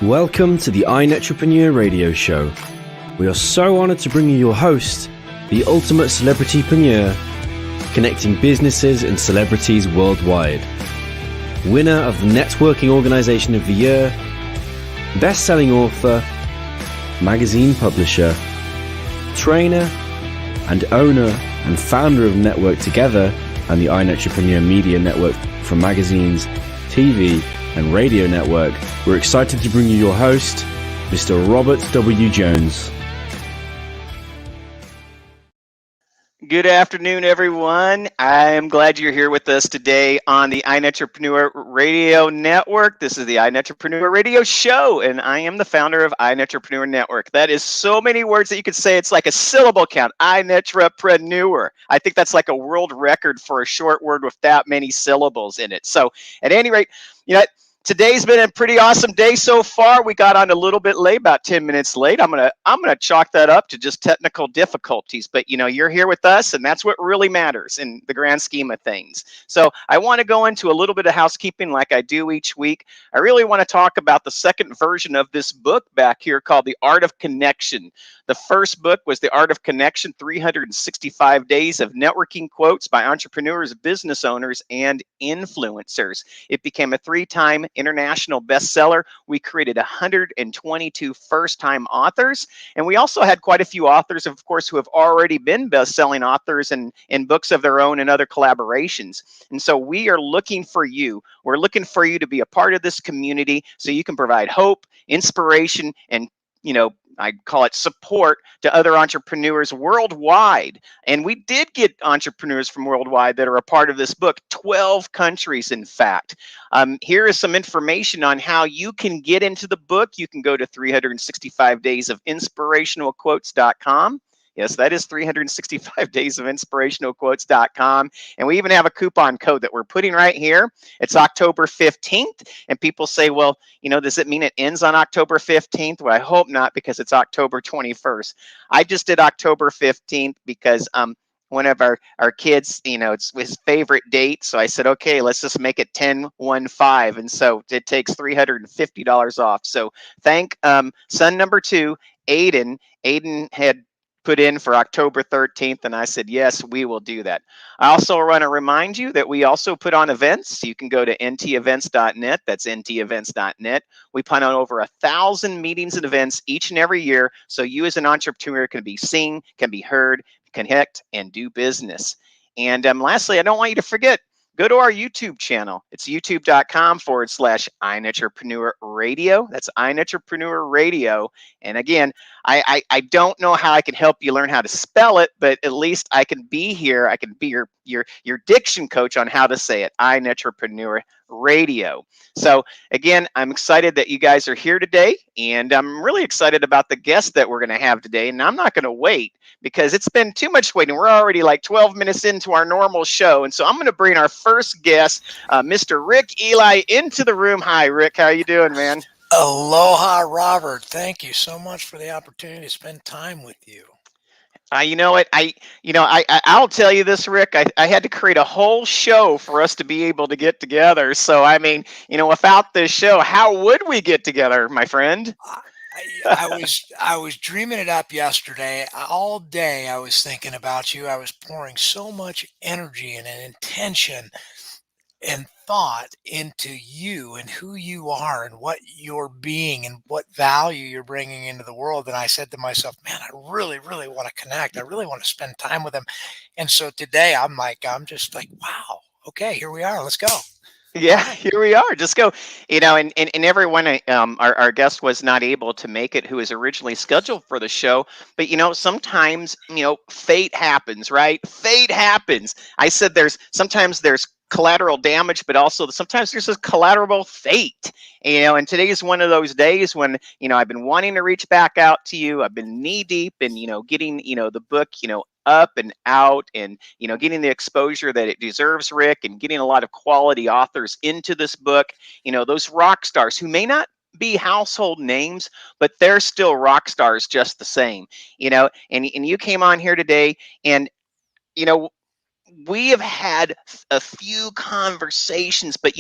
Welcome to the iNetrepreneur Radio Show. We are so honored to bring you your host, the ultimate celebritypreneur, connecting businesses and celebrities worldwide. Winner of the Networking Organization of the Year, best-selling author, magazine publisher, trainer, and owner and founder of Network Together and the iNetrepreneur Media Network from magazines, TV, and radio network. We're excited to bring you your host, Mr. Robert W. Jones. Good afternoon, everyone. I am glad you're here with us today on the iNetrepreneur Radio Network. This is the iNetrepreneur Radio Show, and I am the founder of iNetrepreneur Network. That is so many words that you could say. It's like a syllable count, iNetrepreneur. I think that's like a world record for a short word with that many syllables in it. So at any rate, today's been a pretty awesome day so far. We got on a little bit late, about 10 minutes late. I'm gonna chalk that up to just technical difficulties. But you're here with us, and that's what really matters in the grand scheme of things. So I want to go into a little bit of housekeeping like I do each week. I really want to talk about the second version of this book back here called The Art of Connection. The first book was The Art of Connection, 365 Days of Networking Quotes by Entrepreneurs, Business Owners, and Influencers. It became a 3-time international bestseller. We created 122 first-time authors, and we also had quite a few authors, of course, who have already been best-selling authors and in books of their own and other collaborations. And so we are looking for you. We're looking for you to be a part of this community so you can provide hope, inspiration, and I call it support to other entrepreneurs worldwide. And we did get entrepreneurs from worldwide that are a part of this book, 12 countries, in fact. Here is some information on how you can get into the book. You can go to 365daysofinspirationalquotes.com. Yes, that is 365daysofinspirationalquotes.com. And we even have a coupon code that we're putting right here. It's October 15th. And people say, well, does it mean it ends on October 15th? Well, I hope not, because it's October 21st. I just did October 15th because one of our kids, it's his favorite date. So I said, okay, let's just make it 10-1-5. And so it takes $350 off. So thank son number 2, Aiden. Aiden had put in for October 13th, and I said, yes, we will do that. I also want to remind you that we also put on events. You can go to ntevents.net. That's ntevents.net. We put on over 1,000 meetings and events each and every year, so you as an entrepreneur can be seen, can be heard, connect, and do business. And lastly, I don't want you to forget, go to our YouTube channel. It's youtube.com/iNetrepreneur Radio. That's iNetrepreneur Radio. And again, I don't know how I can help you learn how to spell it, but at least I can be here. I can be your diction coach on how to say it, iNetrepreneur Radio. So again, I'm excited that you guys are here today, and I'm really excited about the guest that we're going to have today. And I'm not going to wait because it's been too much waiting. We're already like 12 minutes into our normal show. And so I'm going to bring our first guest, Mr. Rick Ely, into the room. Hi, Rick. How you doing, man? Aloha, Robert. Thank you so much for the opportunity to spend time with you. You know what? I'll tell you this, Rick. I had to create a whole show for us to be able to get together. So, I mean, without this show, how would we get together, my friend? I was dreaming it up yesterday. All day I was thinking about you. I was pouring so much energy and intention and thought into you and who you are and what you're being and what value you're bringing into the world. And I said to myself, man, I really, really want to connect. I really want to spend time with them. And so today I'm just like, wow, okay, here we are. Let's go. Yeah, here we are. Just go, and everyone, our guest was not able to make it, who was originally scheduled for the show. But, sometimes, fate happens, right? Fate happens. I said sometimes there's collateral damage, but also sometimes there's a collateral fate, and today is one of those days when, I've been wanting to reach back out to you. I've been knee deep in, getting, the book, up and out and, getting the exposure that it deserves, Rick, and getting a lot of quality authors into this book, those rock stars who may not be household names, but they're still rock stars just the same, and you came on here today, and, we have had a few conversations, but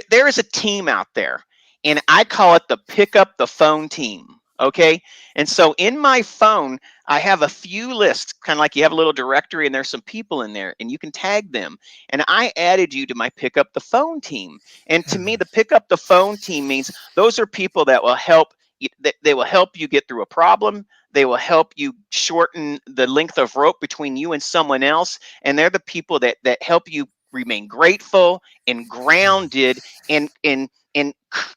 there is a team out there, and I call it the pick up the phone team. Okay. And so in my phone, I have a few lists, kind of like you have a little directory and there's some people in there and you can tag them. And I added you to my pick up the phone team. And to me, Mhm. the pick up the phone team means those are people that will help they will help you get through a problem. They will help you shorten the length of rope between you and someone else. And they're the people that help you remain grateful and Mhm. grounded and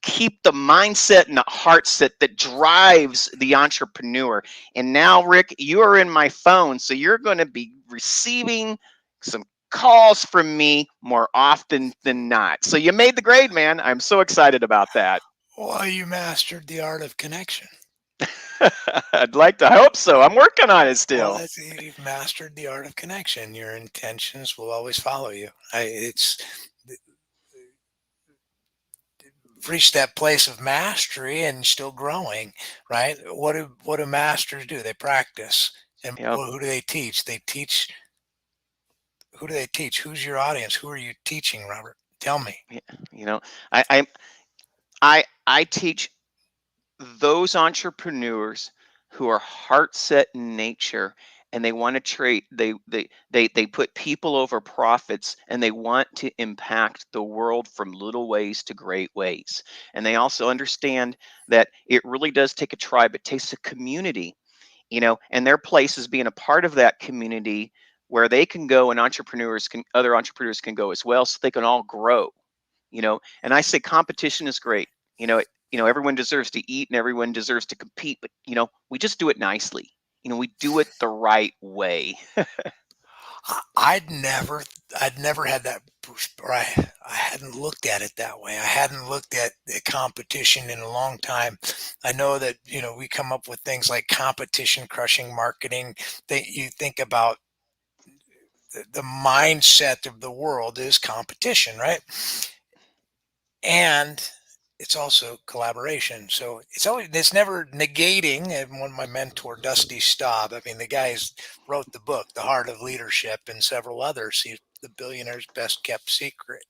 keep the mindset and the heart set that drives the entrepreneur. And now, Rick, you are in my phone, so you're going to be receiving some calls from me more often than not. So you made the grade, man. I'm so excited about that. Well, you mastered the art of connection. I'd like to hope so. I'm working on it Well, still. that's you've mastered the art of connection. Your intentions will always follow you. It's reached that place of mastery and still growing, right? What do masters do? They practice. And Yep. who do they teach? They teach. Who do they teach? Who's your audience? Who are you teaching, Robert? Tell me. Yeah, You know, I I I teach those entrepreneurs who are heart set in nature and they want to trade they put people over profits and they want to impact the world from little ways to great ways, and they also understand that it really does take a tribe, it takes a community, and their place is being a part of that community where they can go and other entrepreneurs can go as well, so they can all grow. And I say competition is great. Everyone deserves to eat and everyone deserves to compete, but we just do it nicely. We do it the right way. I'd never had that, or I hadn't looked at it that way. I hadn't looked at the competition in a long time. I know that, we come up with things like competition crushing marketing. That you think about the mindset of the world is competition, right? And it's also collaboration. So it's never negating. And one of my mentor, Dusty Staub, I mean, the guys wrote the book, The Heart of Leadership, and several others. He's the billionaire's best kept secret.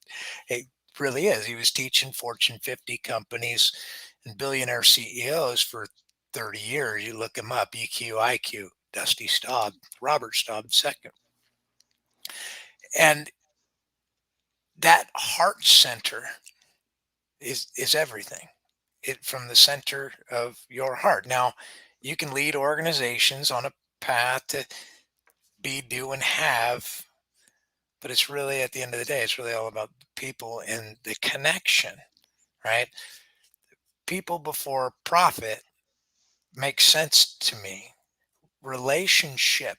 It really is. He was teaching Fortune 50 companies and billionaire CEOs for 30 years. You look him up, EQ, IQ, Dusty Staub, Robert Staub second. And that heart center is everything. It from the center of your heart. Now, you can lead organizations on a path to be, do, and have, but it's really at the end of the day, it's really all about the people and the connection, right? People before profit makes sense to me. Relationship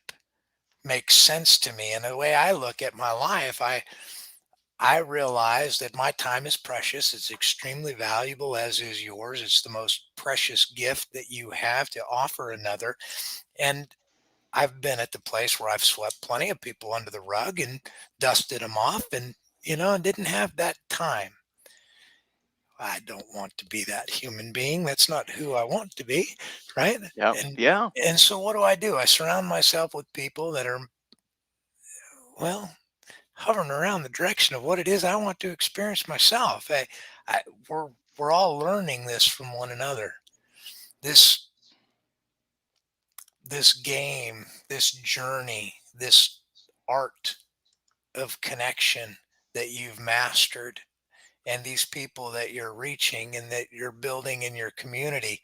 makes sense to me. And the way I look at my life, I realize that my time is precious. It's extremely valuable, as is yours. It's the most precious gift that you have to offer another. And I've been at the place where I've swept plenty of people under the rug and dusted them off and, didn't have that time. I don't want to be that human being. That's not who I want to be. Right. Yep. And, Yeah. and so what do? I surround myself with people that are, well, hovering around the direction of what it is I want to experience myself. I we're all learning this from one another. This this game, this journey, this art of connection that you've mastered, and these people that you're reaching and that you're building in your community.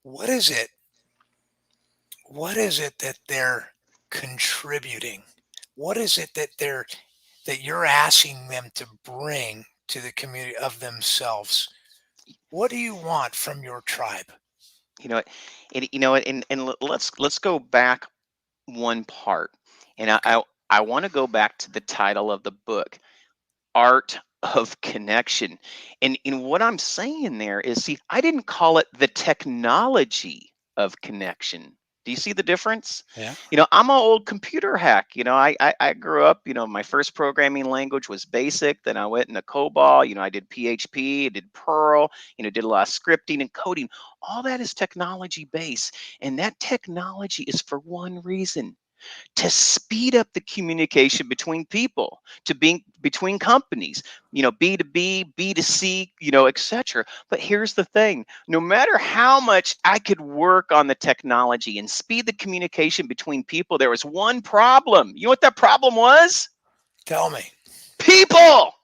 What is it? What is it that they're contributing? What is it that you're asking them to bring to the community of themselves? What do you want from your tribe? You know, let's go back one part, and Okay. I want to go back to the title of the book, Art of Connection. And what I'm saying there is, see, I didn't call it the technology of connection. Do you see the difference? Yeah. I'm an old computer hack. I grew up, my first programming language was BASIC. Then I went into COBOL. I did PHP, I did Perl, did a lot of scripting and coding. All that is technology based. And that technology is for one reason. to speed up the communication between people, to being between companies, B2B, B2C, etc. But here's the thing, no matter how much I could work on the technology and speed the communication between people, there was one problem. You know what that problem was? Tell me. People.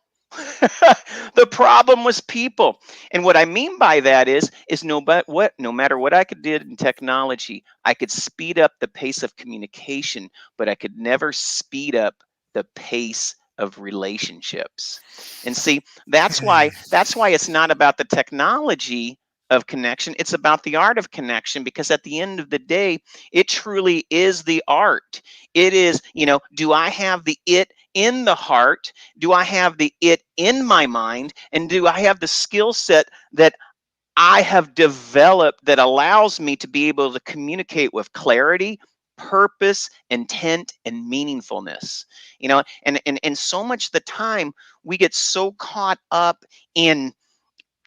The problem was people. And what I mean by that is no matter what I could do in technology, I could speed up the pace of communication, but I could never speed up the pace of relationships. And see, that's why it's not about the technology of connection, it's about the art of connection, because at the end of the day, it truly is the art. It is, do I have the it in the heart? Do I have the it in my mind? And do I have the skill set that I have developed that allows me to be able to communicate with clarity, purpose, intent, and meaningfulness? And so much of the time we get so caught up in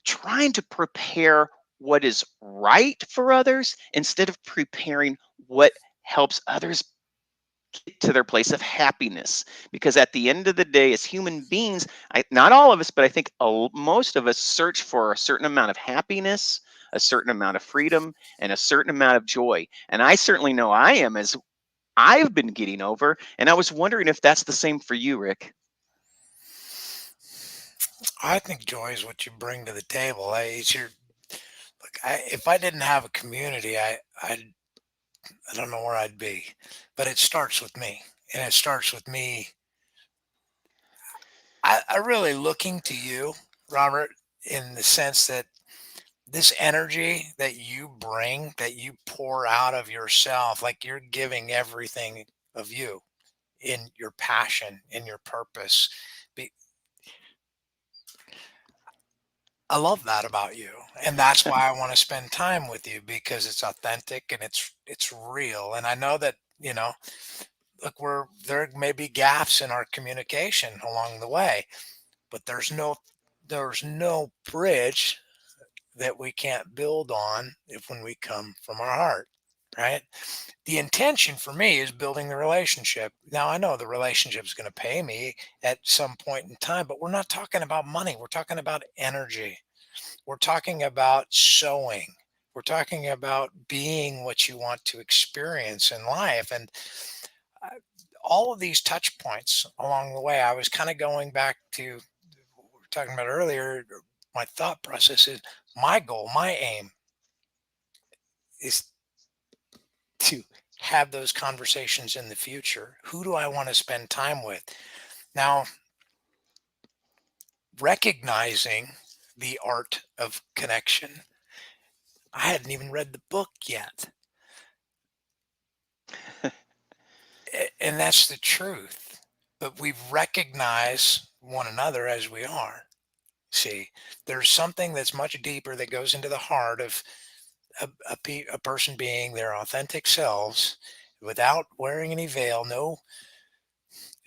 trying to prepare what is right for others instead of preparing what helps others get to their place of happiness. Because at the end of the day, as human beings, not all of us, but I think most of us search for a certain amount of happiness, a certain amount of freedom, and a certain amount of joy. And I certainly know I am, as I've been getting over. And I was wondering if that's the same for you, Rick. I think joy is what you bring to the table. It's your look. If I didn't have a community, I don't know where I'd be. But it starts with me, and it starts with me. I really looking to you, Robert, in the sense that this energy that you bring, that you pour out of yourself, like you're giving everything of you in your passion, in your purpose. Be, I love that about you, and that's why I want to spend time with you, because it's authentic and it's real. And I know that look, there may be gaps in our communication along the way, but there's no bridge that we can't build on if when we come from our heart, right? The intention for me is building the relationship. Now I know the relationship is going to pay me at some point in time, but we're not talking about money. We're talking about energy. We're talking about sowing. We're talking about being what you want to experience in life. And uh, all of these touch points along the way, I was kind of going back to what we were talking about earlier. My thought process is my goal, my aim is to have those conversations in the future. Who do I want to spend time with? Now, recognizing the art of connection, I hadn't even read the book yet. And that's the truth. But we recognize one another as we are. See, there's something that's much deeper that goes into the heart of a person being their authentic selves without wearing any veil, no,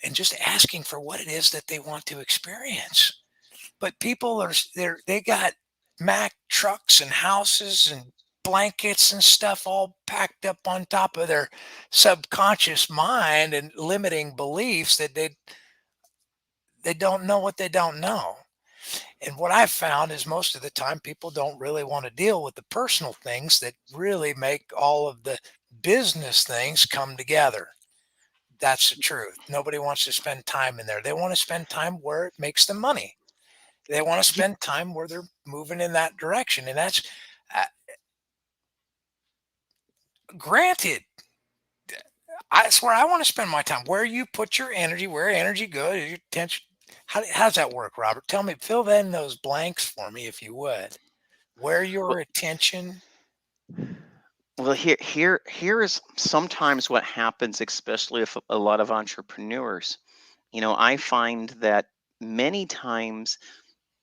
and just asking for what it is that they want to experience. But people they got Mack trucks and houses and blankets and stuff all packed up on top of their subconscious mind and limiting beliefs that they don't know what they don't know. And what I've found is most of the time people don't really want to deal with the personal things that really make all of the business things come together. That's the truth. Nobody wants to spend time in there. They want to spend time where it makes them money. They want to spend time where they're moving in that direction. And that's uh, granted. That's where I want to spend my time. Where you put your energy, where energy goes, your attention. How's that work, Robert? Tell me, fill in those blanks for me, if you would. Where Well, your attention. well, here is sometimes what happens, especially if a lot of entrepreneurs. I find that many times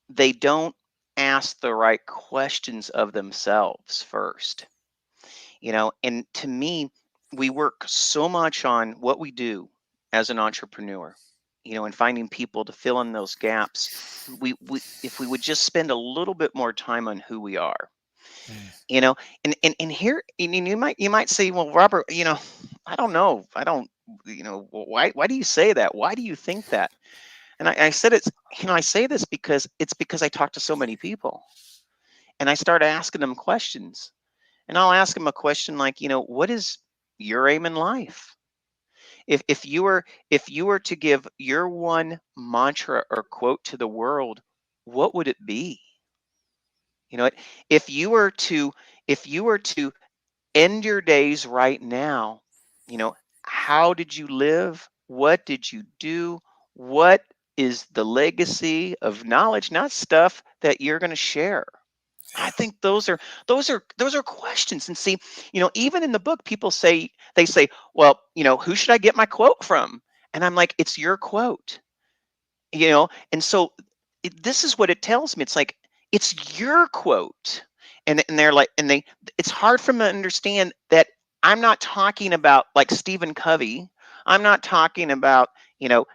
they don't ask the right questions of themselves first. And to me, we work so much on what we do as an entrepreneur, and finding people to fill in those gaps. We if we would just spend a little bit more time on who we are, Mm, you know and here, and you might say, well, Robert, I don't know, I don't why do you say that? Why do you think that? And I said, I say this because I talk to so many people, and I start asking them questions. And I'll ask them a question like, what is your aim in life? If you were to give your one mantra or quote to the world, what would it be? You know, if you were to end your days right now, you know, how did you live? What did you do? What is the legacy of knowledge, not stuff that you're going to share? I think those are questions. And see, even in the book, people say, well, who should I get my quote from? And I'm like, it's your quote. And so this is what it tells me. It's like, it's your quote. And they're like, it's hard for them to understand that I'm not talking about like Stephen Covey. I'm not talking about,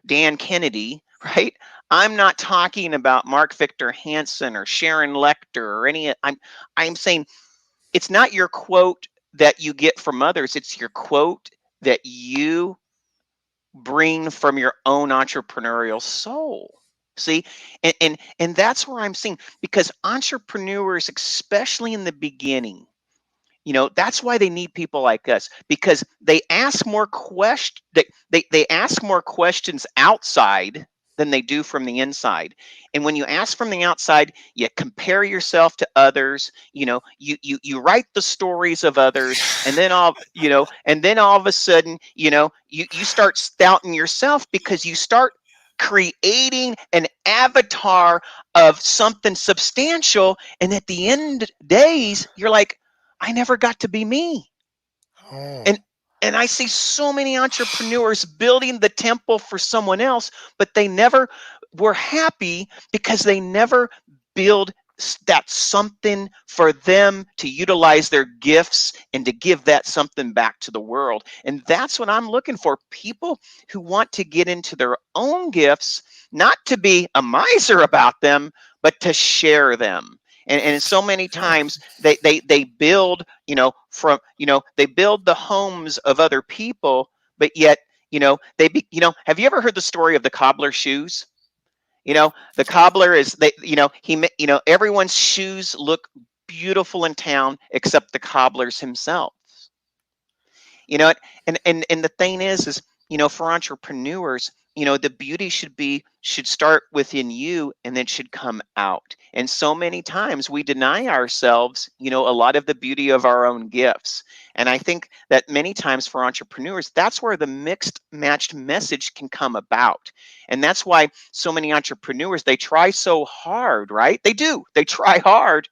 Dan Kennedy, right? I'm not talking about Mark Victor Hansen or Sharon Lecter or I'm saying it's not your quote that you get from others. It's your quote that you bring from your own entrepreneurial soul. See, and that's where I'm seeing, because entrepreneurs, especially in the beginning, that's why they need people like us, because they ask more they ask more questions outside than they do from the inside. And when you ask from the outside, you compare yourself to others, you write the stories of others, and then all of a sudden, you start stouting yourself, because you start creating an avatar of something substantial, and at the end days, you're like, I never got to be me. Oh, And and I see so many entrepreneurs building the temple for someone else, but they never were happy, because they never build that something for them to utilize their gifts and to give that something back to the world. And that's what I'm looking for. People who want to get into their own gifts, not to be a miser about them, but to share them. And so many yeah. times they build, they build the homes of other people, but yet, have you ever heard the story of the cobbler's shoes? The cobbler is, everyone's shoes look beautiful in town except the cobbler's himself. And the thing is, for entrepreneurs, the beauty should start within you, and then should come out. And so many times we deny ourselves, a lot of the beauty of our own gifts. And I think that many times for entrepreneurs, that's where the mixed matched message can come about. And that's why so many entrepreneurs, they try so hard, right? They try hard,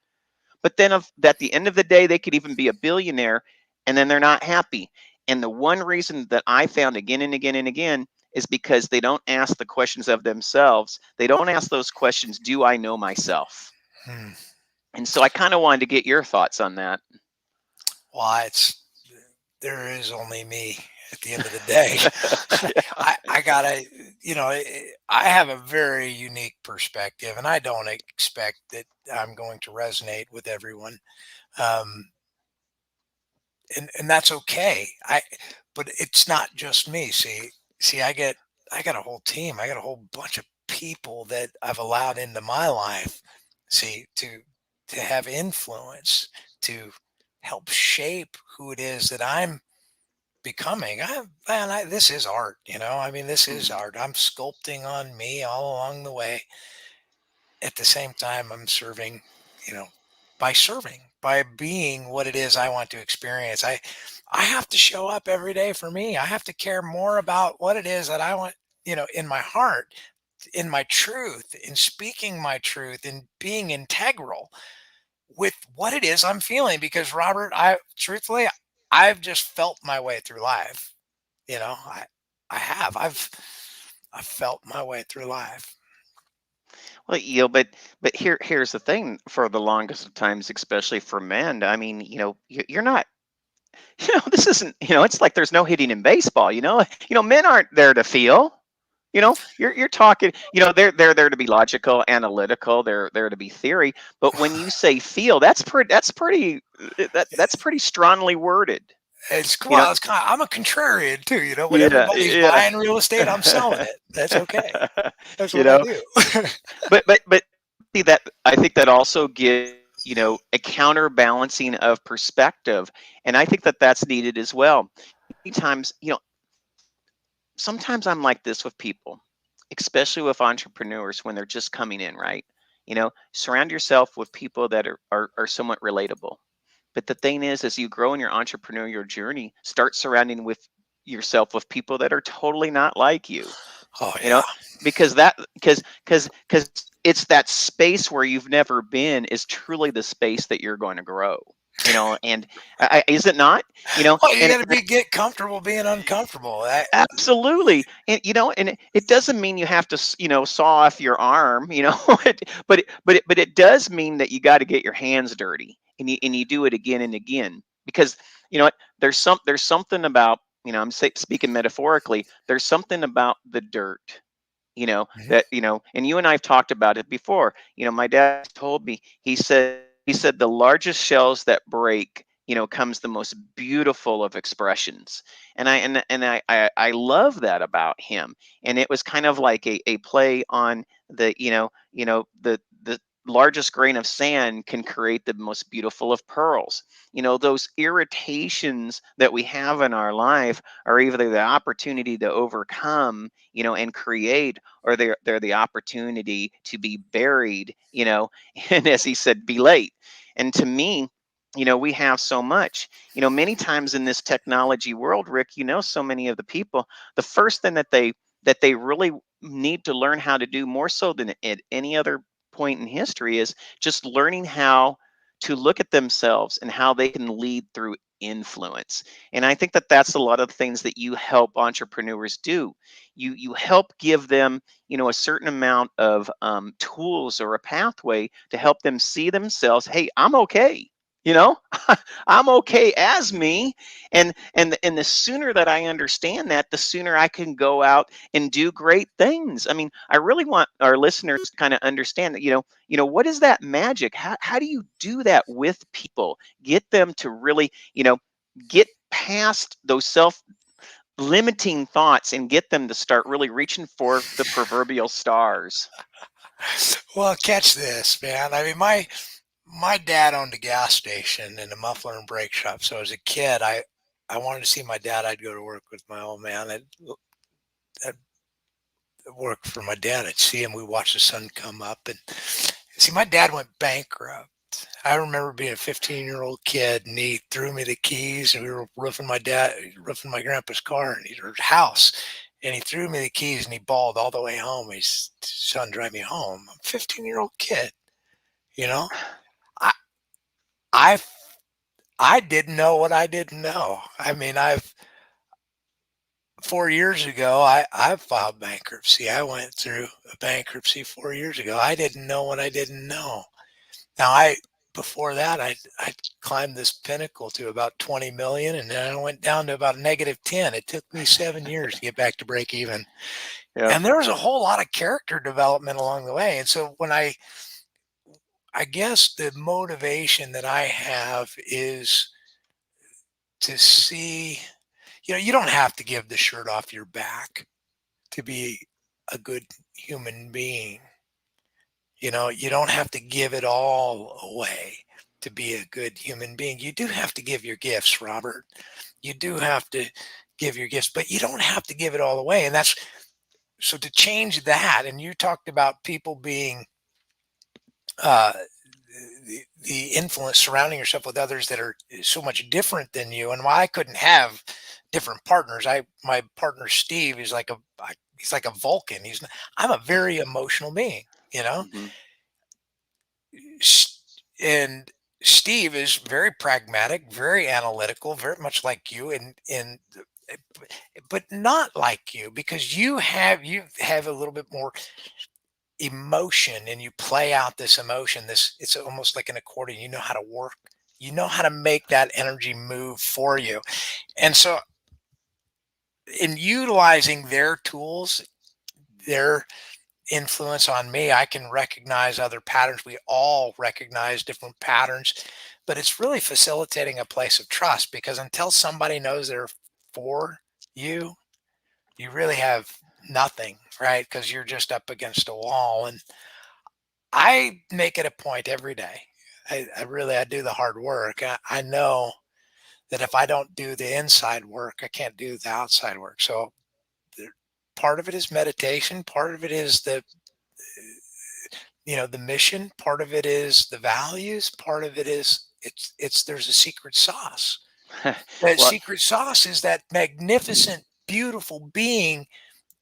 but then at the end of the day, they could even be a billionaire, and then they're not happy. And the one reason that I found again and again and again is because they don't ask the questions of themselves. They don't ask those questions, do I know myself? Hmm. And so I kind of wanted to get your thoughts on that. Well, there is only me at the end of the day. I gotta, I have a very unique perspective, and I don't expect that I'm going to resonate with everyone. Um, and that's okay. But it's not just me. See, I got a whole team. I got a whole bunch of people that I've allowed into my life. See, to have influence, to help shape who it is that I'm becoming. This is art. I mean, this is Mhm. art. I'm sculpting on me all along the way. At the same time, I'm serving, you know, by being what it is I want to experience. I have to show up every day for me. I have to care more about what it is that I want, in my heart, in my truth, in speaking my truth, in being integral with what it is I'm feeling. Because Robert, I've just felt my way through life. You know, I I have. I've felt my way through life. Well, but here's the thing: for the longest of times, especially for men, I mean, you're not. This isn't. It's like there's no hitting in baseball. Men aren't there to feel. You're talking. They're there to be logical, analytical. They're there to be theory. But when you say feel, that's pretty. That's pretty strongly worded. It's You know, well, it's kind of, I'm a contrarian too. When yeah, everybody's yeah. buying real estate, I'm selling it. That's okay. That's You what I know, do. but see that I think that also gives a counterbalancing of perspective, and I think that that's needed as well. Many times, sometimes I'm like this with people, especially with entrepreneurs when they're just coming in, right? Surround yourself with people that are somewhat relatable. But the thing is, as you grow in your entrepreneurial journey, start surrounding with yourself with people that are totally not like you. Oh You yeah. know, because it's that space where you've never been is truly the space that you're going to grow. And is it not? Well, you And got to get comfortable being uncomfortable. absolutely. And it doesn't mean you have to saw off your arm, but it does mean that you got to get your hands dirty, and you do it again and again, because what, there's something about, speaking metaphorically, there's something about the dirt, Mhm. that, and you and I've talked about it before. My dad told me, he said the largest shells that break, comes the most beautiful of expressions. And I love that about him. And it was kind of like a play on the, the largest grain of sand can create the most beautiful of pearls. Those irritations that we have in our life are either the opportunity to overcome, and create, or they're the opportunity to be buried, and as he said, be late. And to me, we have so much. Many times in this technology world, Rick, so many of the people, the first thing that they really need to learn how to do, more so than at any other point in history, is just learning how to look at themselves and how they can lead through influence. And I think that that's a lot of the things that you help entrepreneurs do. You help give them, a certain amount of tools or a pathway to help them see themselves. Hey, I'm okay. You know, I'm okay as me. And the sooner that I understand that, the sooner I can go out and do great things. I mean, I really want our listeners to kind of understand that, what is that magic? How do you do that with people? Get them to really, get past those self limiting thoughts and get them to start really reaching for the proverbial stars. Well, catch this, man. I mean, my dad owned a gas station and a muffler and brake shop. So as a kid, I wanted to see my dad. I'd go to work with my old man. I'd work for my dad. I'd see him. We watch the sun come up, and see, my dad went bankrupt. I remember being a 15-year-old kid, and he threw me the keys, and we were roofing my grandpa's car and his house. And he threw me the keys, and he bawled all the way home. He's, son, drive me home. I'm a 15-year-old kid, you know. I I I didn't know what I didn't know. I mean, 4 years ago, I filed bankruptcy. I went through a bankruptcy 4 years ago. I didn't know what I didn't know. Now, before that, I climbed this pinnacle to about 20 million, and then I went down to about -10. It took me 7 years to get back to break even. Yeah. And there was a whole lot of character development along the way. And so when I guess the motivation that I have is to see, you don't have to give the shirt off your back to be a good human being. You don't have to give it all away to be a good human being. You do have to give your gifts, Robert. You do have to give your gifts, but you don't have to give it all away. And that's so to change that. And you talked about people being uh, the influence, surrounding yourself with others that are so much different than you. And why I couldn't have different partners, my partner Steve is he's like a Vulcan. I'm a very emotional being, you know. Hmm. S- and Steve is very pragmatic, very analytical, very much like you, and but not like you, because you have a little bit more emotion, and you play out this emotion. It's almost like an accordion. You know how to work. You know how to make that energy move for you. And so, in utilizing their tools, their influence on me, I can recognize other patterns. We all recognize different patterns, but it's really facilitating a place of trust, because until somebody knows they're for you, you really have nothing, right? Because you're just up against a wall. And I make it a point every day. I do the hard work. I know that if I don't do the inside work, I can't do the outside work. So there- part of it is meditation. Part of it is the mission. Part of it is the values. Part of it is there's a secret sauce. That Well, secret sauce is that magnificent, beautiful being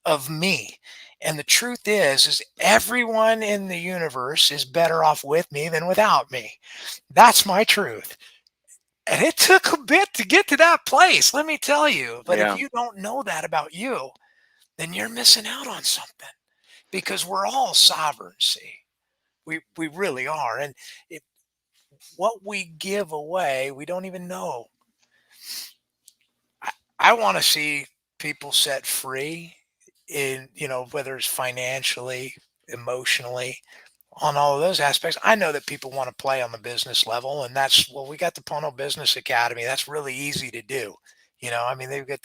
of me. And the truth is everyone in the universe is better off with me than without me. That's my truth. And it took a bit to get to that place, let me tell you. But if yeah. you don't know that about you, then you're missing out on something, because we're all sovereign. See, we really are. And it, what we give away, we don't even know. I want to see people set free in, whether it's financially, emotionally, on all of those aspects. I know that people want to play on the business level, and we got the Pono Business Academy. That's really easy to do. I mean, they've got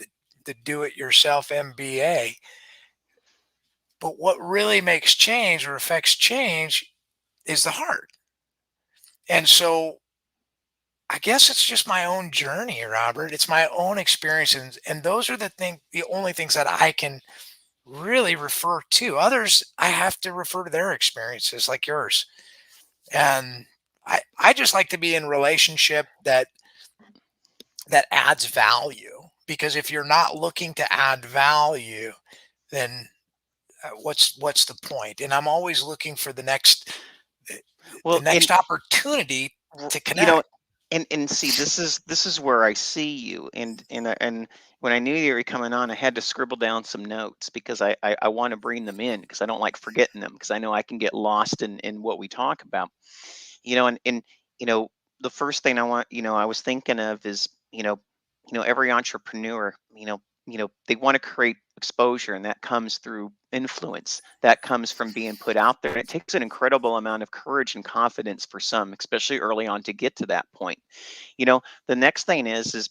the do it yourself MBA. But what really makes change or affects change is the heart. And so I guess it's just my own journey, Robert. It's my own experience. And those are the only things that I can really refer to. Others, I have to refer to their experiences like yours. And I just like to be in relationship that adds value, because if you're not looking to add value, then what's the point? And I'm always looking for the Well, next opportunity to you know, connect. and see, this is where I see you, and when I knew you were coming on, I had to scribble down some notes because I want to bring them in because I don't like forgetting them because I know I can get lost in what we talk about. And you know the first thing I was thinking of is every entrepreneur, they want to create exposure, and that comes through influence, that comes from being put out there, and it takes an incredible amount of courage and confidence for some, especially early on, to get to that point. The next thing is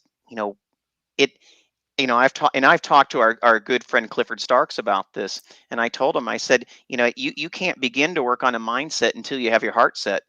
it I've talked to our good friend Clifford Starks about this, and I told him, I said, you can't begin to work on a mindset until you have your heart set,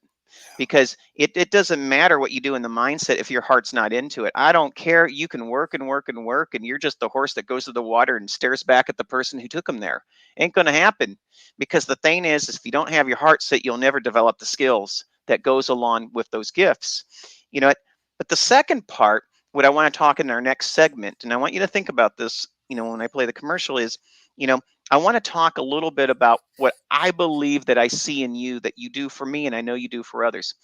because it doesn't matter what you do in the mindset if your heart's not into it. I don't care. You can work and work and work, and you're just the horse that goes to the water and stares back at the person who took him there. Ain't going to happen, because the thing is if you don't have your heart set, you'll never develop the skills that goes along with those gifts. You know, but the second part, what I want to talk in our next segment, and I want you to think about this, when I play the commercial, is, you know, I want to talk a little bit about what I believe that I see in you that you do for me, and I know you do for others.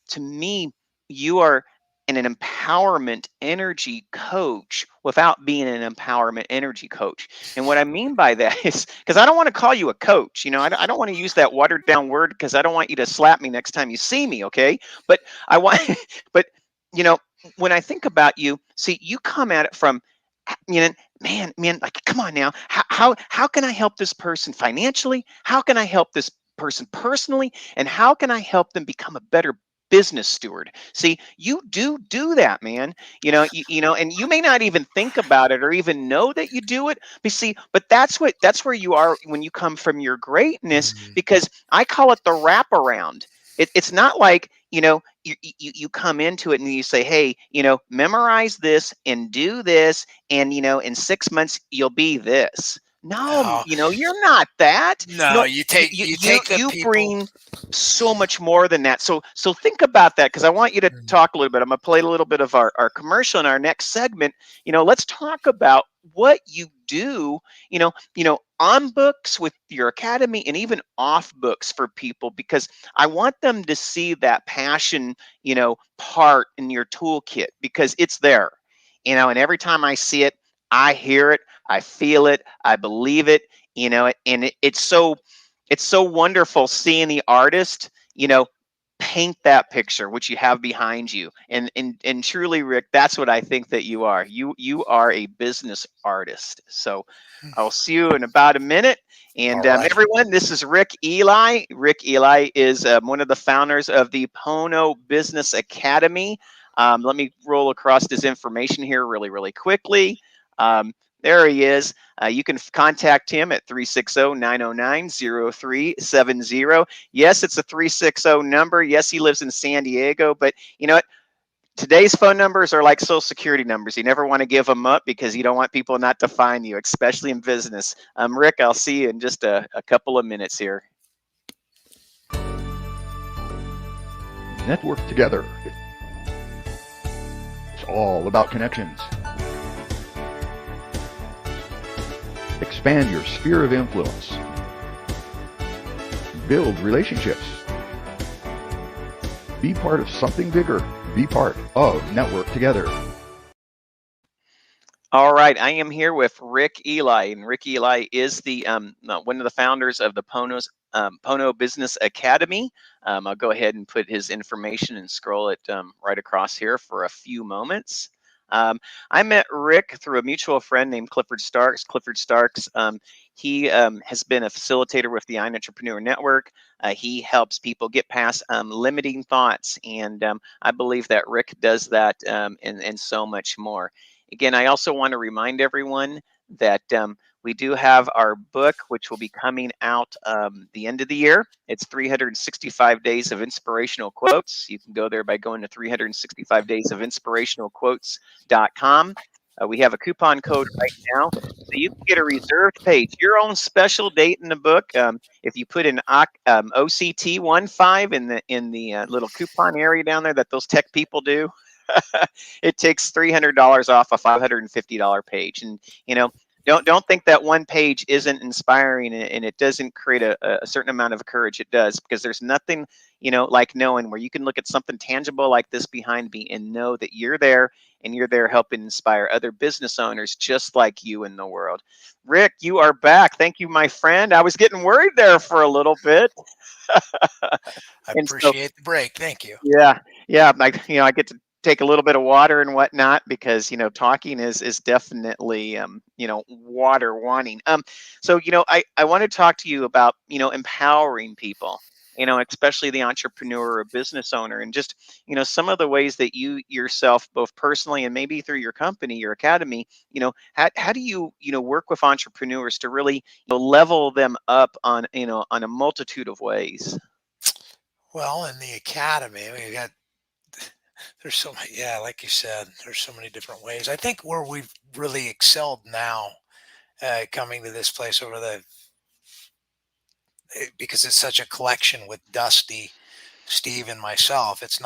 To me, you are an empowerment energy coach without being an empowerment energy coach. And what I mean by that is, because I don't want to call you a coach, I don't want to use that watered down word because I don't want you to slap me next time you see me, okay? But I want, but you know, when I think about you, see, you come at it from, man, like, come on now. How can I help this person financially? How can I help this person personally? And how can I help them become a better business steward? See, you do that, man. And you may not even think about it or even know that you do it. But see, but that's where you are when you come from your greatness, Mm. because I call it the wraparound. It's not like, you come into it and you say, hey, memorize this and do this, and in 6 months you'll be this. No, No, you're not that. no, You you you you take the you people. bring so much more than that. So think about that, because I want you to Mm. talk a little bit. I'm gonna play a little bit of our commercial in our next segment. Let's talk about what you do, on books with your academy and even off books for people, because I want them to see that passion, part in your toolkit, because it's there, and every time I see it, I hear it, I feel it, I believe it, and it's so wonderful seeing the artist, paint that picture, which you have behind you. And truly, Rick, that's what I think that you are. You are a business artist. So I'll see you in about a minute. And All righty. everyone, this is Rick Ely. Rick Ely is one of the founders of the Pono Business Academy. Let me roll across his information here really, really quickly. There he is. You can contact him at 360-909-0370. Yes, it's a 360 number. Yes, he lives in San Diego, but you know what? Today's phone numbers are like social security numbers. You never want to give them up because you don't want people not to find you, especially in business. Rick, I'll see you in just a couple of minutes here. Network together. It's all about connections. Expand your sphere of influence. Build relationships. Be part of something bigger. Be part of Network Together. All right, I am here with Rick Ely, and Rick Ely is the one of the founders of the Pono Business Academy. I'll go ahead and put his information and scroll it right across here for a few moments. I met Rick through a mutual friend named Clifford Starks. Clifford Starks, he has been a facilitator with the iEntrepreneur Network. He helps people get past limiting thoughts, and I believe that Rick does that and so much more. Again, I also want to remind everyone that we do have our book, which will be coming out the end of the year. It's 365 Days of Inspirational Quotes. You can go there by going to 365daysofinspirationalquotes.com. We have a coupon code right now, so you can get a reserved page, your own special date in the book. If you put in OCT15 in the little coupon area down there that those tech people do, it takes $300 off a $550 page. And don't think that one page isn't inspiring and it doesn't create a certain amount of courage. It does, because there's nothing like knowing where you can look at something tangible like this behind me and know that you're there, and you're there helping inspire other business owners just like you in the world. Rick, you are back. Thank you, my friend. I was getting worried there for a little bit. I And so, appreciate the break. Thank you. yeah, I get to take a little bit of water and whatnot, because talking is definitely water wanting. So I want to talk to you about empowering people, especially the entrepreneur or business owner, and just some of the ways that you yourself, both personally and maybe through your company, your academy, how do you work with entrepreneurs to really level them up on on a multitude of ways. Well, in the academy, there's so many, yeah, like you said, there's so many different ways. I think where we've really excelled now, coming to this place because it's such a collection with Dusty, Steve, and myself. It's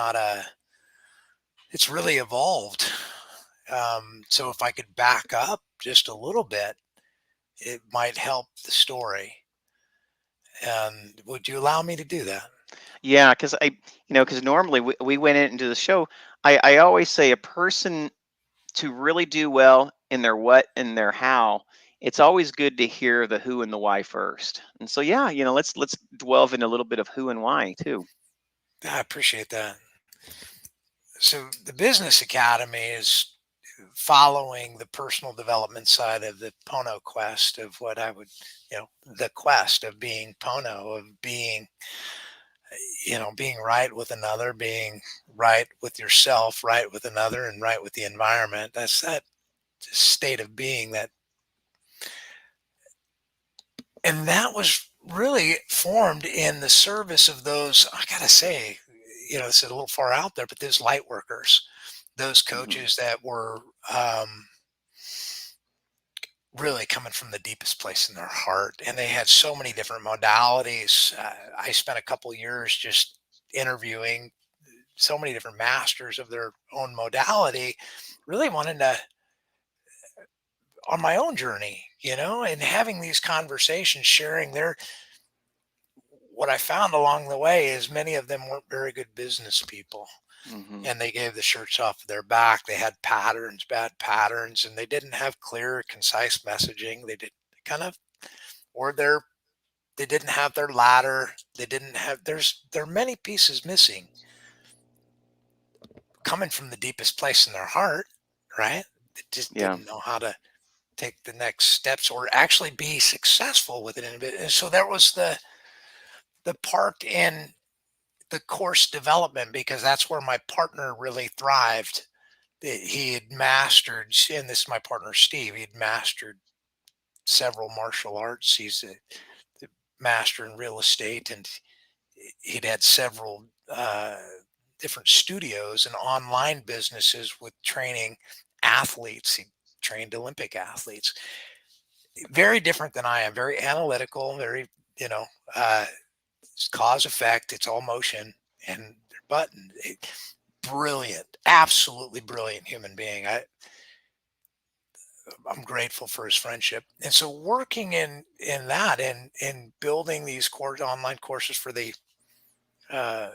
really evolved. So if I could back up just a little bit, it might help the story. And would you allow me to do that? Yeah, because normally we went into the show. I always say a person to really do well in their what and their how, it's always good to hear the who and the why first. And so, yeah, let's delve in a little bit of who and why too. I appreciate that. So the Business Academy is following the personal development side of the Pono quest of what I would, the quest of being Pono, of being right with another, being right with yourself, right with another, and right with the environment. That's that state of being and that was really formed in the service of those, I gotta say, this is a little far out there, but those light workers, those Hmm. coaches that were really coming from the deepest place in their heart, and they had so many different modalities. I spent a couple years just interviewing so many different masters of their own modality, really wanting to, on my own journey, and having these conversations, sharing what I found along the way is many of them weren't very good business people, Hmm. and they gave the shirts off their back. They had patterns, bad patterns, and they didn't have clear, concise messaging. They did kind of, or They didn't have their ladder. They didn't have, there are many pieces missing coming from the deepest place in their heart, right? They just Yeah. didn't know how to take the next steps or actually be successful with it. And so there was the part in the course development, because that's where my partner really thrived. He had mastered, and this is my partner Steve. He had mastered several martial arts. He's a master in real estate, and he'd had several different studios and online businesses with training athletes. He trained Olympic athletes. Very different than I am. Very analytical. Very, you know, it's cause effect. It's all motion and button. Brilliant, absolutely brilliant human being. I'm grateful for his friendship. And so working in that and in building these online courses for the uh,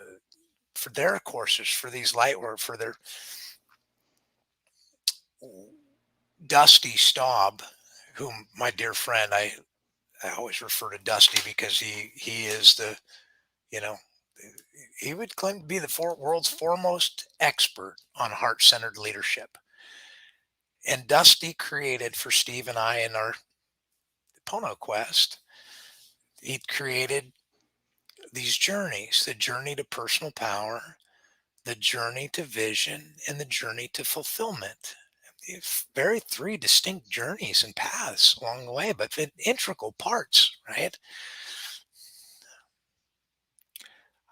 for their courses, for these light work, for their Dusty Staub, whom my dear friend, I always refer to Dusty because he is the, you know, he would claim to be the world's foremost expert on heart-centered leadership. And Dusty created for Steve and I in our Pono Quest, he created these journeys: the journey to personal power, the journey to vision, and the journey to fulfillment. Very three distinct journeys and paths along the way, but integral parts, right?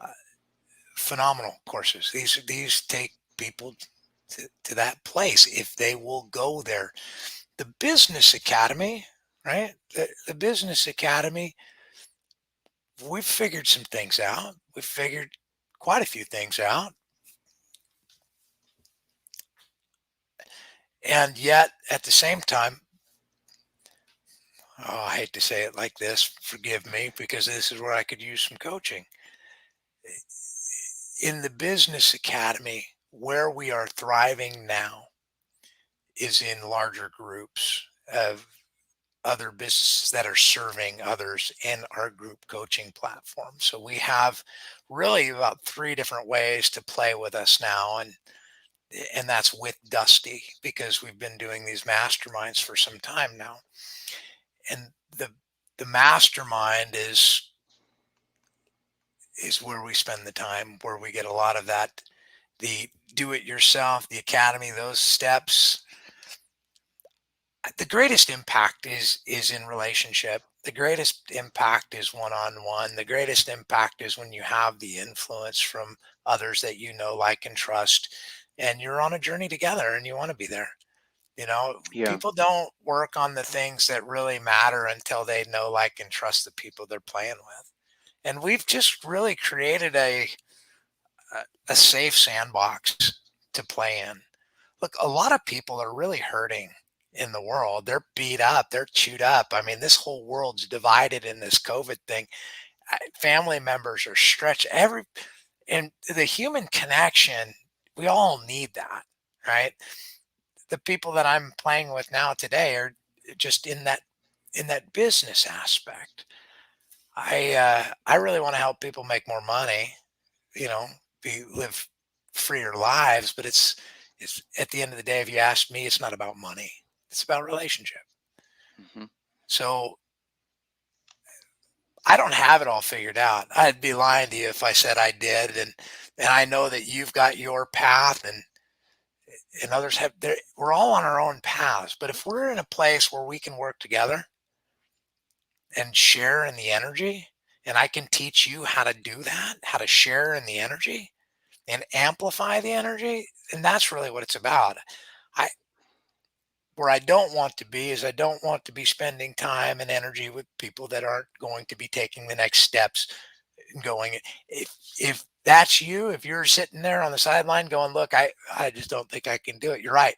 Uh, Phenomenal courses. These take people to that place if they will go there. The Business Academy, right? The Business Academy, we've figured some things out. We've figured quite a few things out. And yet, at the same time, oh, I hate to say it like this, forgive me, because this is where I could use some coaching. In the Business Academy, where we are thriving now is in larger groups of other businesses that are serving others in our group coaching platform. So we have really about 3 different ways to play with us now. And that's with Dusty, because we've been doing these masterminds for some time now. And the mastermind is where we spend the time, where we get a lot of that, the do it yourself, the academy, those steps. The greatest impact is in relationship. The greatest impact is one-on-one. The greatest impact is when you have the influence from others that you know, like, and trust, and you're on a journey together and you want to be there. You know, Yeah. people don't work on the things that really matter until they know, like, and trust the people they're playing with. And we've just really created a safe sandbox to play in. Look, a lot of people are really hurting in the world. They're beat up, they're chewed up. I mean, this whole world's divided in this COVID thing. Family members are stretched. And the human connection, we all need that, right? The people that I'm playing with now today are just in that business aspect. I really want to help people make more money, you know, live freer lives. But it's at the end of the day, if you ask me, it's not about money. It's about relationship. Mm-hmm. So I don't have it all figured out. I'd be lying to you if I said I did. And I know that you've got your path, and others have their. We're all on our own paths. But if we're in a place where we can work together and share in the energy, and I can teach you how to do that, how to share in the energy and amplify the energy, and that's really what it's about. I Where I don't want to be is I don't want to be spending time and energy with people that aren't going to be taking the next steps and going. If that's you, if you're sitting there on the sideline going, look, I just don't think I can do it. You're right.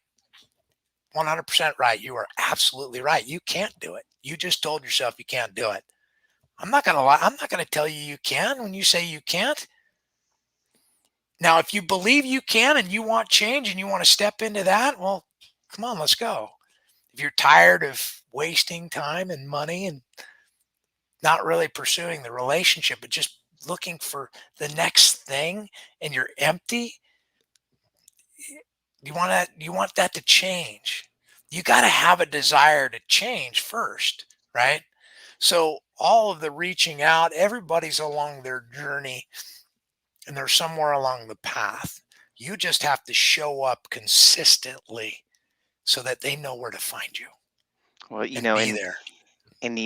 100% right. You are absolutely right. You can't do it. You just told yourself you can't do it. I'm not going to lie. I'm not going to tell you you can when you say you can't. Now, if you believe you can and you want change and you want to step into that, well, come on, let's go. If you're tired of wasting time and money and not really pursuing the relationship, but just looking for the next thing, and you're empty, you want that to change. You got to have a desire to change first, right? So all of the reaching out, everybody's along their journey and they're somewhere along the path. You just have to show up consistently so that they know where to find you Well, and be there. and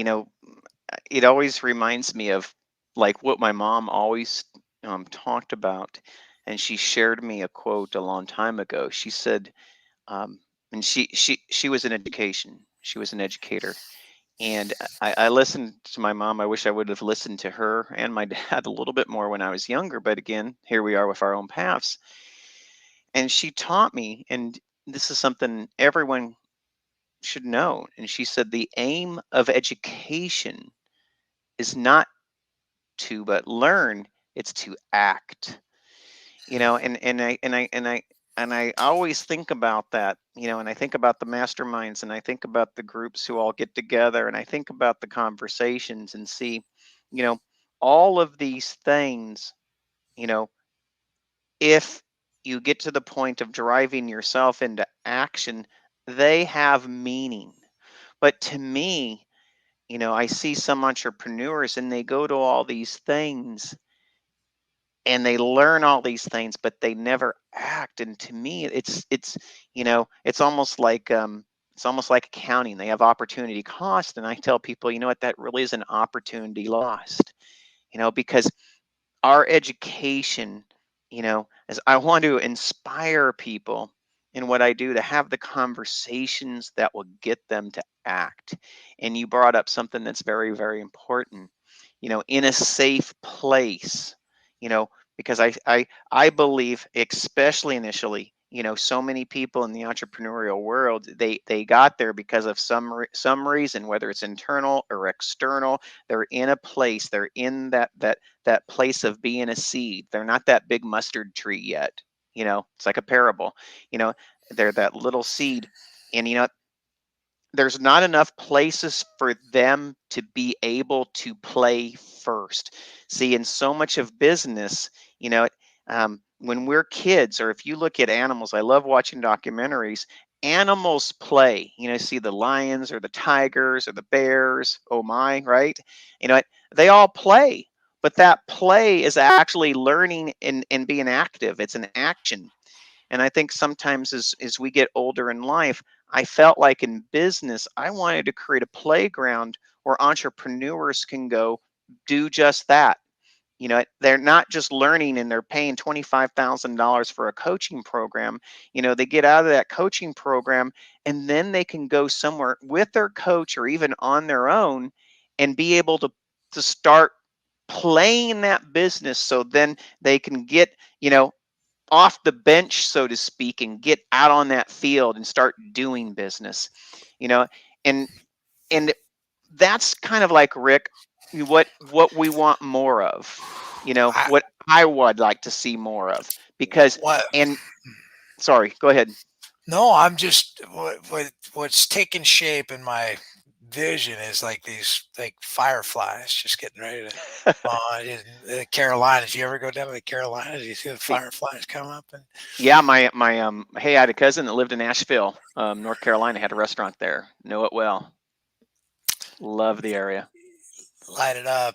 it always reminds me of like what my mom always talked about, and she shared me a quote a long time ago. She said, um, and she was in education. She was an educator, and I listened to my mom. I wish I would have listened to her and my dad a little bit more when I was younger. But again, here we are with our own paths. And she taught me, and this is something everyone should know. And she said the aim of education is not to but learn; it's to act. And I always think about that, and I think about the masterminds, and I think about the groups who all get together, and I think about the conversations and see, you know, all of these things, you know, if you get to the point of driving yourself into action, they have meaning. But to me, I see some entrepreneurs and they go to all these things and they learn all these things but they never act, and to me it's almost like accounting. They have opportunity cost, and I tell people, you know what, that really is an opportunity lost, because our education, is I want to inspire people in what I do to have the conversations that will get them to act. And you brought up something that's very, very important, in a safe place, you know, because I believe, especially initially, so many people in the entrepreneurial world, they got there because of some reason, whether it's internal or external. They're in a place, they're in that place of being a seed. They're not that big mustard tree yet. It's like a parable. You know, they're that little seed, and there's not enough places for them to be able to play first. See, in so much of business, when we're kids, or if you look at animals, I love watching documentaries. Animals play. See the lions or the tigers or the bears. Oh my, right? They all play, but that play is actually learning and being active. It's an action. And I think sometimes as we get older in life, I felt like in business, I wanted to create a playground where entrepreneurs can go do just that. They're not just learning and they're paying $25,000 for a coaching program. They get out of that coaching program and then they can go somewhere with their coach or even on their own and be able to start playing that business, so then they can get, off the bench, so to speak, and get out on that field and start doing business. You know, and and that's kind of like, Rick, what we want more of. I, What I would like to see more of, because what? and sorry, go ahead. No, I'm just what's taking shape in my vision is like these like fireflies just getting ready to spawn in the Carolinas. You ever go down to the Carolinas? You see the fireflies come up and Yeah, my hey, I had a cousin that lived in Asheville, North Carolina, had a restaurant there. Know it well. Love the area. light it up.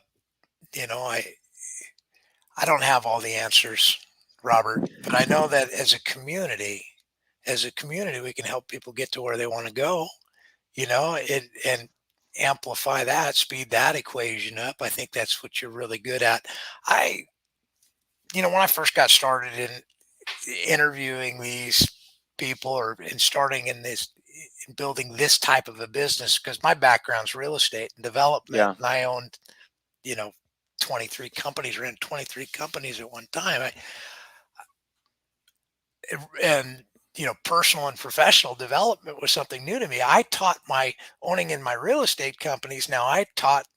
You know, I don't have all the answers, Robert, but I know that as a community, we can help people get to where they want to go. And amplify that, speed that equation up. I think that's what you're really good at. I, when I first got started in interviewing these people or in starting in building this type of a business, because my background's real estate and development, Yeah. and I owned, you know, 23 companies, ran 23 companies at one time. And personal and professional development was something new to me. I taught my owning in my real estate companies. Now I taught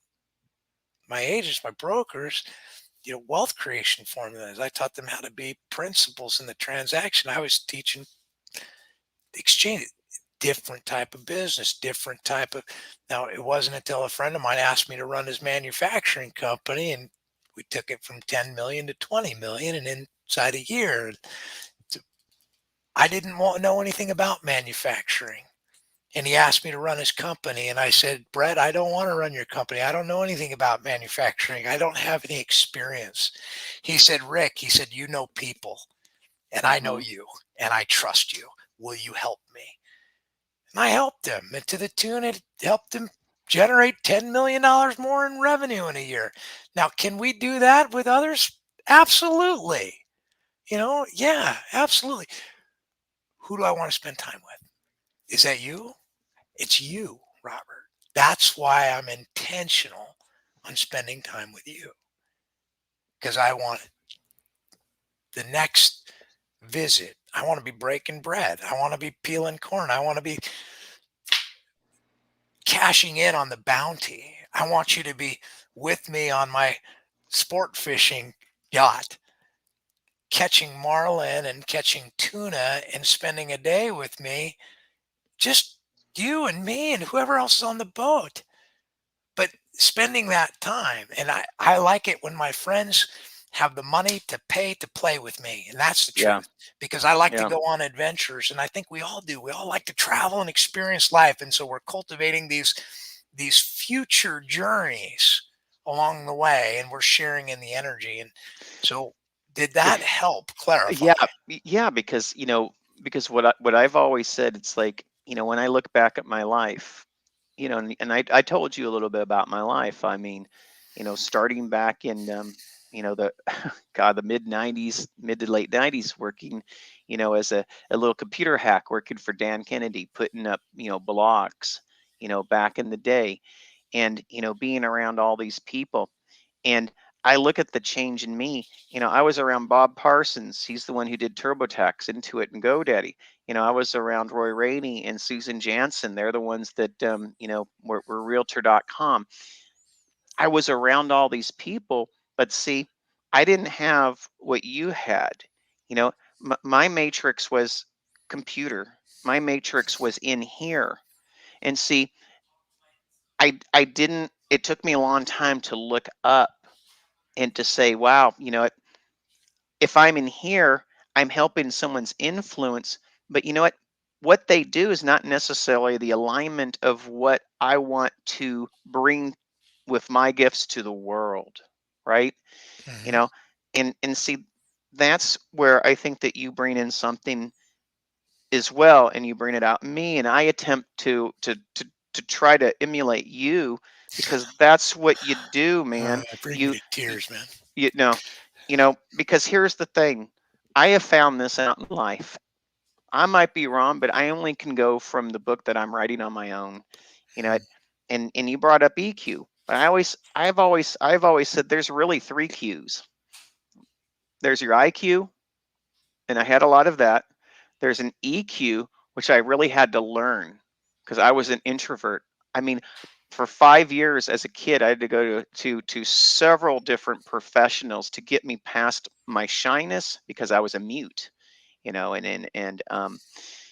my agents, my brokers, wealth creation formulas. I taught them how to be principals in the transaction. I was teaching exchange. different type of business, different type of. Now, it wasn't until a friend of mine asked me to run his manufacturing company, and we took it from 10 million to 20 million, and inside a year, I didn't know anything about manufacturing. And he asked me to run his company. And I said, Brett, I don't want to run your company. I don't know anything about manufacturing. I don't have any experience. He said, Rick, he said, you know people, and I know Mhm. you, and I trust you. Will you help me? And I helped him, and to the tune it helped him generate $10 million more in revenue in a year. Now, can we do that with others? Absolutely. Yeah, absolutely. Who do I want to spend time with? Is that you? It's you, Robert. That's why I'm intentional on spending time with you, because I want the next visit. I want to be breaking bread. I want to be peeling corn. I want to be cashing in on the bounty. I want you to be with me on my sport fishing yacht, catching marlin and catching tuna and spending a day with me, just you and me and whoever else is on the boat. But spending that time, and I like it when my friends have the money to pay to play with me. And that's the Yeah. truth, because I like to Yeah. go on adventures. And I think we all do. We all like to travel and experience life. And so we're cultivating these future journeys along the way, and we're sharing in the energy. And so did that help clarify? Yeah, yeah, because because what I've always said, it's like, when I look back at my life, and I told you a little bit about my life. I mean, starting back in the God, the mid '90s, mid to late '90s, working, as a little computer hack, working for Dan Kennedy, putting up blogs, back in the day, and being around all these people. And I look at the change in me. I was around Bob Parsons. He's the one who did TurboTax, Intuit, and GoDaddy. I was around Roy Rainey and Susan Jansen. They're the ones that, were Realtor.com. I was around all these people, but see, I didn't have what you had. My matrix was computer. My matrix was in here. And see, I didn't. It took me a long time to look up and to say, wow, if I'm in here, I'm helping someone's influence. But you know what? What they do is not necessarily the alignment of what I want to bring with my gifts to the world, right? You Mhm. know, and see, that's where I think that you bring in something as well, and you bring it out in me, and I attempt to try to emulate you, because that's what you do, man. Bring me You to tears, man. you know because here's the thing. I have found this out in life. I might be wrong, but I only can go from the book that I'm writing on my own. you know Mm. it- and you brought up EQ, but I've always said there's really three Q's. There's your IQ, and I had a lot of that. There's an EQ, which I really had to learn because I was an introvert. I mean, for 5 years as a kid, I had to go to several different professionals to get me past my shyness, because I was a mute, and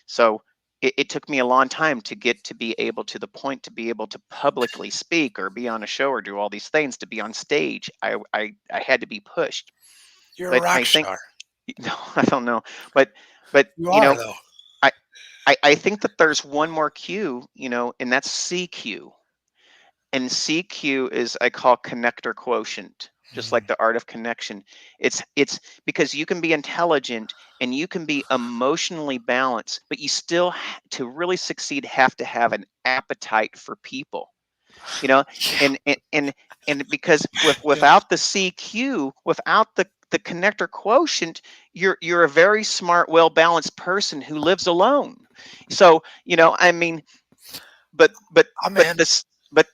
so it took me a long time to get to be able to the point to be able to publicly speak or be on a show or do all these things, to be on stage. I had to be pushed. You're a But I rock think, star. no, I don't know, but You are, though. I, I think that there's one more Q, and that's CQ. And CQ is, I call, connector quotient, just like Mm. the art of connection. It's because you can be intelligent and you can be emotionally balanced, but you still, to really succeed, have to have an appetite for people. You know, Yeah. and because Yeah. without the CQ, without the connector quotient, you're a very smart, well balanced person who lives alone. So I mean, but I'm but in. this but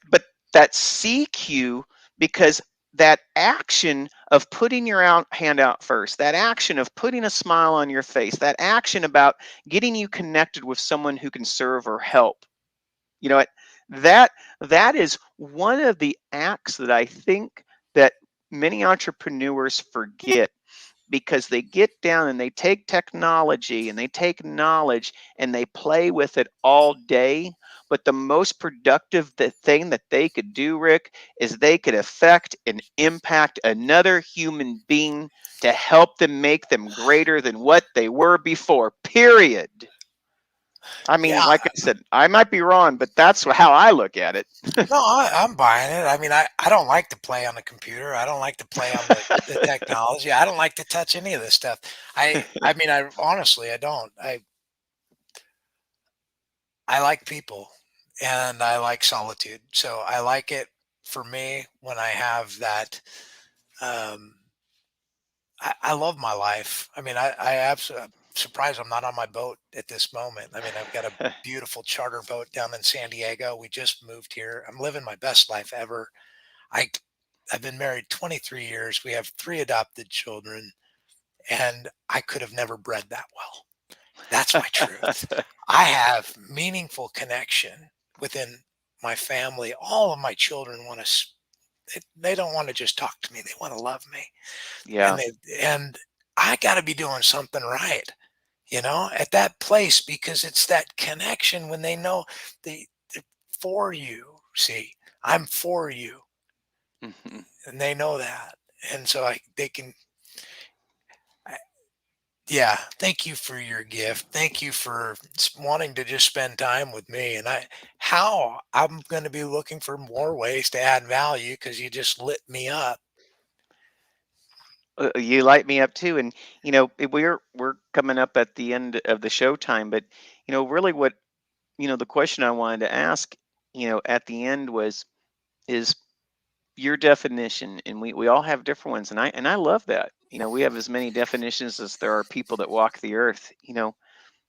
that CQ, because that action of putting your hand out first, that action of putting a smile on your face, that action about getting you connected with someone who can serve or help, you know what, that that is one of the acts that I think that many entrepreneurs forget. because they get down and they take technology and they take knowledge and they play with it all day. But the most productive thing that they could do, Rick, is they could affect and impact another human being to help them make them greater than what they were before, period. I mean, Yeah, like I said, I might be wrong, but that's how I look at it. no, I'm buying it. I mean, I don't like to play on the computer. I don't like to play on the technology. I don't like to touch any of this stuff. I mean, I honestly, I don't. I like people and I like solitude. So I like it for me when I have that. Um, I love my life. I mean, I absolutely, I'm surprised I'm not on my boat at this moment. I mean, I've got a beautiful charter boat down in San Diego. We just moved here. I'm living my best life ever. I I've been married 23 years. We have 3 adopted children, and I could have never bred that well. That's my truth. I have meaningful connection within my family. All of my children want to they don't want to just talk to me. They want to love me. And Yeah. and I got to be doing something right, at that place because it's that connection when they know they for you. See, I'm for you Mhm. and they know that. And so they can I, yeah, thank you for your gift. Thank you for wanting to just spend time with me. And I'm going to be looking for more ways to add value because you just lit me up. You light me up too, and we're coming up at the end of the show time, but really, what the question I wanted to ask, at the end was is your definition, and we all have different ones, and I love that. We have as many definitions as there are people that walk the earth.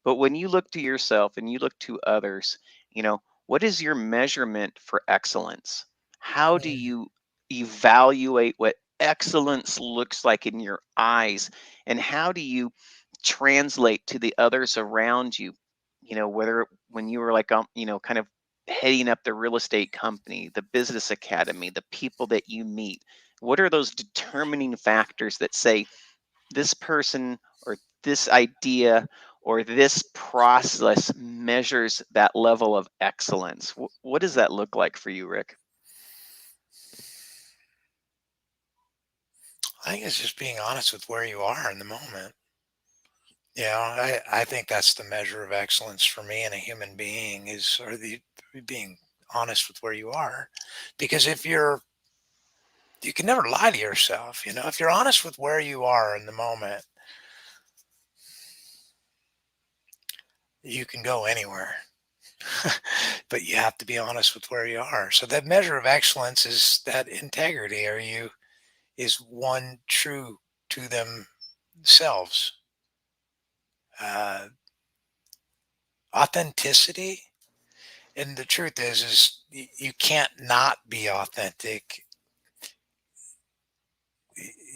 But when you look to yourself and you look to others, what is your measurement for excellence? How do Mm. you evaluate what excellence looks like in your eyes? And how do you translate to the others around you? Whether when you were like, kind of heading up the real estate company, the business academy, the people that you meet, what are those determining factors that say, this person or this idea or this process measures that level of excellence? What does that look like for you, Rick? I think it's just being honest with where you are in the moment. I think that's the measure of excellence for me and a human being is or the being honest with where you are. Because if you can never lie to yourself, if you're honest with where you are in the moment, you can go anywhere. But you have to be honest with where you are. So that measure of excellence is that integrity. Is one true to themselves? Uh, Authenticity. And the truth is you can't not be authentic.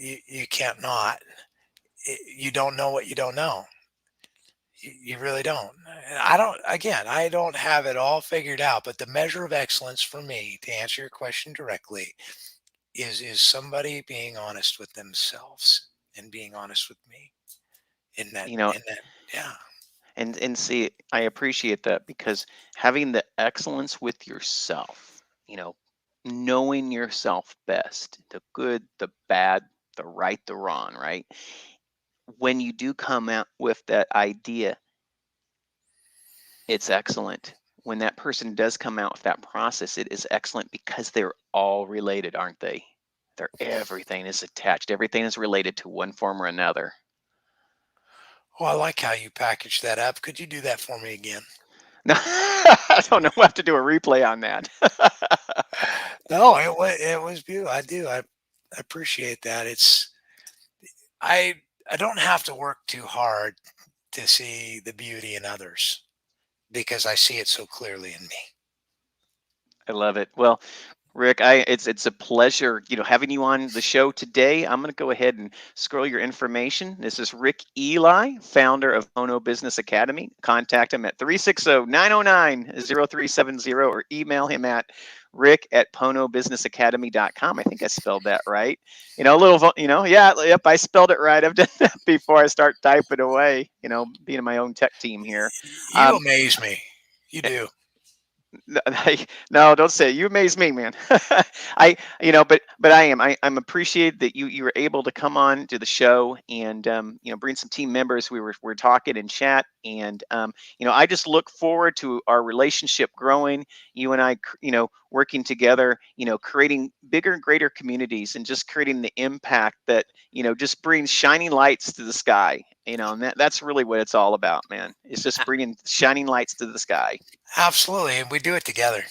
You can't not. You don't know what you don't know. You really don't. I don't have it all figured out, but the measure of excellence for me, to answer your question directly, is somebody being honest with themselves and being honest with me in that, you know yeah. and see, I appreciate that, because having the excellence with yourself, knowing yourself best, the good, the bad, the right, the wrong, right? When you do come out with that idea, it's excellent. When that person does come out with that process, it is excellent because they're all related, aren't they? Everything is attached. Everything is related to one form or another. Oh, I like how you package that up. Could you do that for me again? No, I don't know. We'll have to do a replay on that. No, it was beautiful. I appreciate that. I I don't have to work too hard to see the beauty in others because I see it so clearly in me. I love it. Well, Rick, it's a pleasure, having you on the show today. I'm going to go ahead and scroll your information. This is Rick Ely, founder of Ono Business Academy. Contact him at 360-909-0370 or email him at Rick at ponobusinessacademy.com. I think I spelled that right. A little, yep, I spelled it right. I've done that before I start typing away, being in my own tech team here. You amaze me. You do. No, don't say it. You amaze me, man. But I'm appreciated that you were able to come on to the show and bring some team members. We're talking in chat, and I just look forward to our relationship growing. You and I, working together, creating bigger and greater communities, and just creating the impact that just brings shining lights to the sky. And that's really what it's all about, man. It's just bringing shining lights to the sky. Absolutely, and we do it together.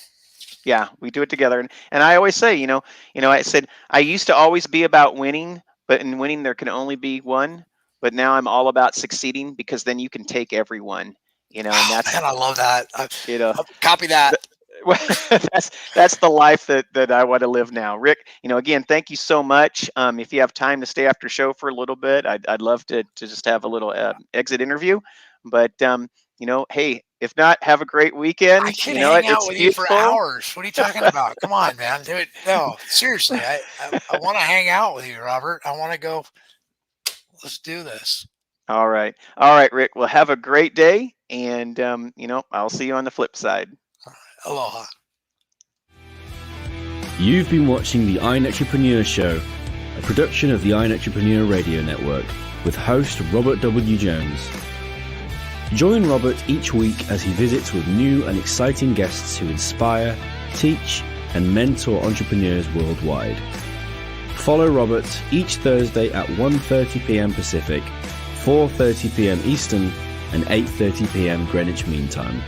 Yeah, we do it together. And I always say, I said I used to always be about winning, but in winning there can only be one. But now I'm all about succeeding, because then you can take everyone. And that's, man, I love that. I'll copy that. That's the life that I want to live now. Rick, again, thank you so much. If you have time to stay after show for a little bit, I'd love to just have a little exit interview. But hey, if not, have a great weekend. I can hang out with you for hours. What are you talking about? Come on, man. Do it. No, seriously. I want to hang out with you, Robert. I want to go. Let's do this. All right, Rick. Well, have a great day, and I'll see you on the flip side. Aloha. You've been watching the iNetrepreneur Show, a production of the iNetrepreneur Radio Network, with host Robert W. Jones. Join Robert each week as he visits with new and exciting guests who inspire, teach, and mentor entrepreneurs worldwide. Follow Robert each Thursday at 1:30 p.m. Pacific, 4:30 p.m. Eastern, and 8:30 p.m. Greenwich Mean Time.